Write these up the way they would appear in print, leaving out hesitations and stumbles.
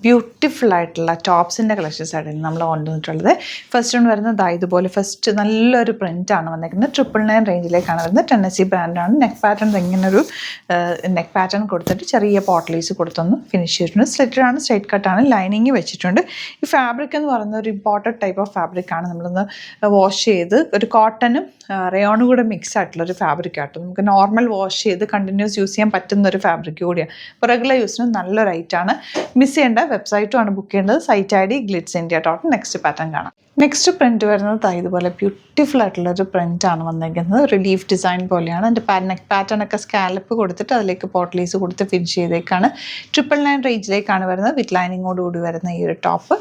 Beautiful ആയിട്ടുള്ള ടോപ്സിൻ്റെ collections ആയിരുന്നു നമ്മൾ കൊണ്ടുവന്നിട്ടുള്ളത്. ഫസ്റ്റ് വൺ വരുന്നത് ഇതുപോലെ ഫസ്റ്റ് നല്ലൊരു പ്രിൻ്റാണ് വന്നിരിക്കുന്നത്. 999 റേഞ്ചിലേക്കാണ് വരുന്നത്. ടെന്നസി ബ്രാൻഡാണ്. നെക്ക് പാറ്റേൺ ഇങ്ങനൊരു നെക്ക് പാറ്റേൺ കൊടുത്തിട്ട് ചെറിയ പോട്ട്ലീസ് കൊടുത്തൊന്ന് ഫിനിഷ് ചെയ്തിട്ടുണ്ട്. സ്ലിറ്റഡാണ്, സ്ട്രൈറ്റ് കട്ടാണ്, ലൈനിങ് വെച്ചിട്ടുണ്ട്. ഈ ഫാബ്രിക് എന്ന് പറയുന്ന ഒരു ഇമ്പോർട്ടൻറ്റ് ടൈപ്പ് ഓഫ് ഫാബ്രിക്കാണ്. നമ്മളൊന്ന് വാഷ് ചെയ്ത് ഒരു കോട്ടനും റയോണും കൂടെ മിക്സ് ആയിട്ടുള്ളൊരു ഫാബ്രിക് ആട്ടോ. നമുക്ക് നോർമൽ വാഷ് ചെയ്ത് കണ്ടിന്യൂസ് യൂസ് ചെയ്യാൻ പറ്റുന്ന ഒരു ഫാബ്രിക് കൂടിയാണ്. അപ്പോൾ റെഗുലർ യൂസിന് നല്ല റേറ്റാണ്. മിസ് ചെയ്യേണ്ട, വെബ്സൈറ്റുമാണ് ബുക്ക് ചെയ്യേണ്ടത്. Site ID glitzindia.in. Next pattern കാണാം. നെക്സ്റ്റ് പ്രിൻറ്റ് വരുന്നത് ഇതുപോലെ ബ്യൂട്ടിഫുൾ ആയിട്ടുള്ളൊരു പ്രിൻ്റാണ് വന്നിരിക്കുന്നത്. റിലീഫ് ഡിസൈൻ പോലെയാണ്. അതിൻ്റെ നെക്ക് പാറ്റേൺ ഒക്കെ സ്കാലപ്പ് കൊടുത്തിട്ട് അതിലേക്ക് പോട്ട്ലീസ് കൊടുത്ത് ഫിനിഷ് ചെയ്തേക്കാണ്. 999 റേഞ്ചിലേക്കാണ് വരുന്നത്. വിത്ത് ലൈനിങ്ങോടുകൂടി വരുന്ന ഈ ഒരു ടോപ്പ്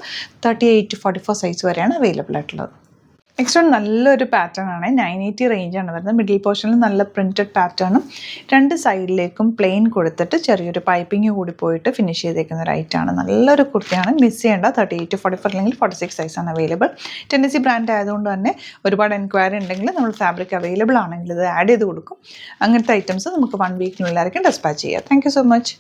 38 to 44 സൈസ് വരെയാണ് അവൈലബിൾ ആയിട്ടുള്ളത്. നെക്സ്റ്റ് വൺ നല്ലൊരു പാറ്റേൺ ആണ്. 980 റേഞ്ചാണ് വരുന്നത്. മിഡിൽ പോർഷനിൽ നല്ല പ്രിൻറ്റഡ് പാറ്റേണും രണ്ട് സൈഡിലേക്കും പ്ലെയിൻ കൊടുത്തിട്ട് ചെറിയൊരു പൈപ്പിംഗ് കൂടി പോയിട്ട് ഫിനിഷ് ചെയ്തേക്കുന്ന ഒരു ഐറ്റാണ്. നല്ലൊരു കുർത്തിയാണ്. മിസ് ചെയ്യേണ്ട. 38 to 44 അല്ലെങ്കിൽ 46 സൈസാണ് അവൈലബിൾ. ടെന്നസി ബ്രാൻഡ് ആയതുകൊണ്ട് തന്നെ ഒരുപാട് എൻക്വയറി ഉണ്ടെങ്കിൽ നമ്മൾ ഫാബ്രിക് അവൈലബിൾ ആണെങ്കിൽ ഇത് ആഡ് ചെയ്ത് കൊടുക്കും. അങ്ങനത്തെ ഐറ്റംസ് നമുക്ക് 1 വീക്കിനുള്ളിലായിരിക്കും ഡെസ്പാച്ച് ചെയ്യുക. Thank you so much.